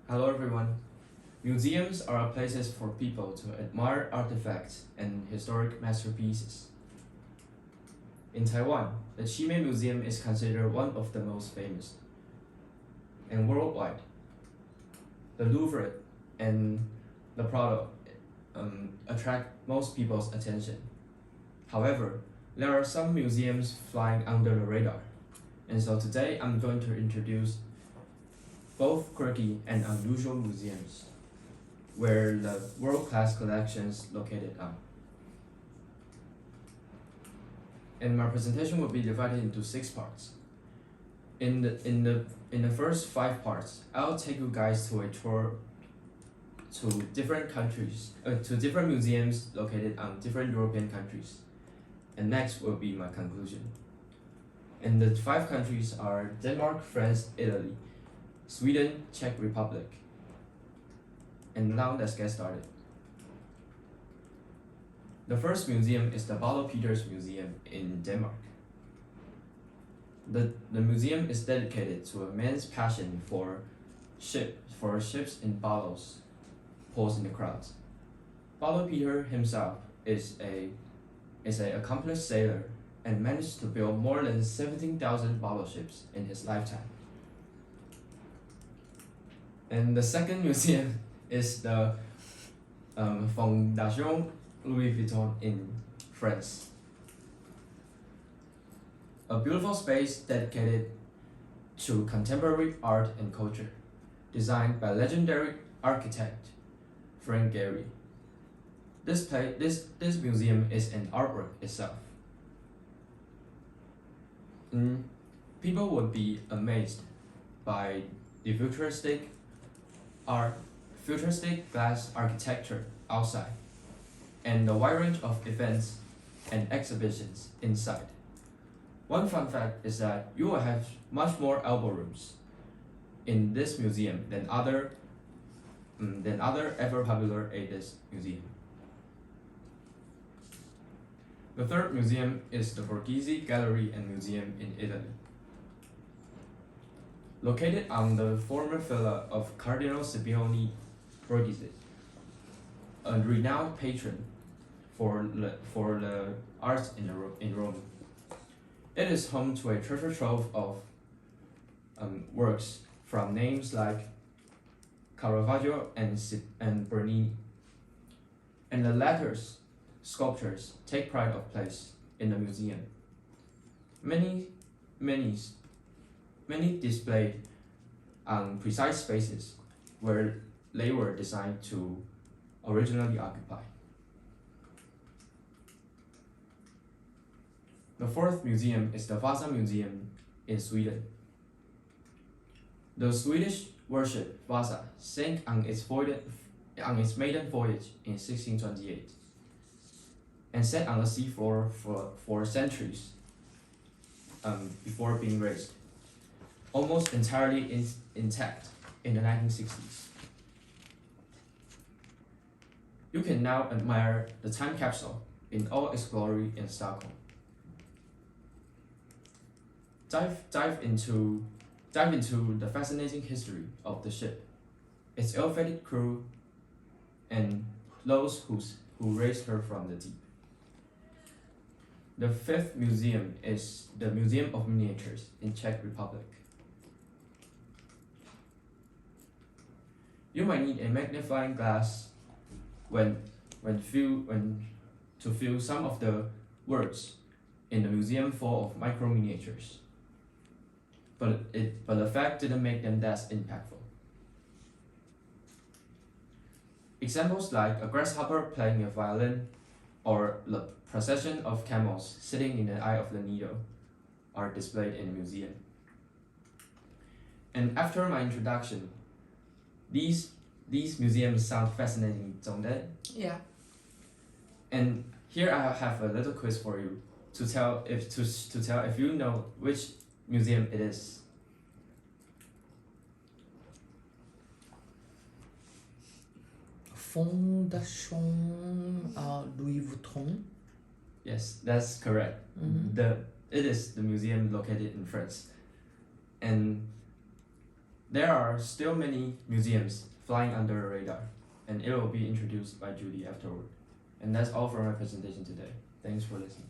Hello everyone. Museums are places for people to admire artifacts and historic masterpieces. In Taiwan, the Qimei Museum is considered one of the most famous. And worldwide, the Louvre and the Prado attract most people's attention. However, there are some museums flying under the radar. And so today I'm going to introduce both quirky and unusual museums where the world-class collections located are. And my presentation will be divided into 6 parts. In the first 5 parts, I'll take you guys to a tour to different countries, to different museums located on different European countries. And next will be my conclusion. And the 5 countries are Denmark, France, Italy, Sweden, Czech Republic. And now let's get started. The first museum is the Bottle Peters Museum in Denmark. The museum is dedicated to a man's passion for ships in bottles posed in the crowds. Bottle Peter himself is an accomplished sailor and managed to build more than 17,000 bottle ships in his lifetime. And the second museum is the Fondation Louis Vuitton in France. A beautiful space dedicated to contemporary art and culture, designed by legendary architect Frank Gehry. This museum is an artwork itself. People would be amazed by the futuristic glass architecture outside, and the wide range of events and exhibitions inside. One fun fact is that you will have much more elbow rooms in this museum than other ever popular ADIS museum. The third museum is the Borghese Gallery and Museum in Italy. Located on the former villa of Cardinal Scipione Borghese, a renowned patron for the arts in Rome. It is home to a treasure trove of works from names like Caravaggio and Bernini, and the latter's sculptures take pride of place in the museum. Many displayed on precise spaces where they were designed to originally occupy. The fourth museum is the Vasa Museum in Sweden. The Swedish warship Vasa sank on its maiden voyage in 1628 and sat on the seafloor for centuries before being raised, almost entirely intact in the 1960s. You can now admire the time capsule in all its glory in Stockholm. Dive into the fascinating history of the ship, its ill-fated crew, and those who raised her from the deep. The fifth museum is the Museum of Miniatures in Czech Republic. You might need a magnifying glass to view some of the words in the museum full of micro miniatures. But the fact didn't make them that impactful. Examples like a grasshopper playing a violin or the procession of camels sitting in the eye of the needle are displayed in the museum. And after my introduction, these museums sound fascinating, don't they? Yeah. And here I have a little quiz for you to tell if you know which museum it is. Fondation Louis Vuitton. Yes, that's correct. It is the museum located in France, and There are still many museums flying under the radar, and it will be introduced by Judy afterward. And that's all for my presentation today. Thanks for listening.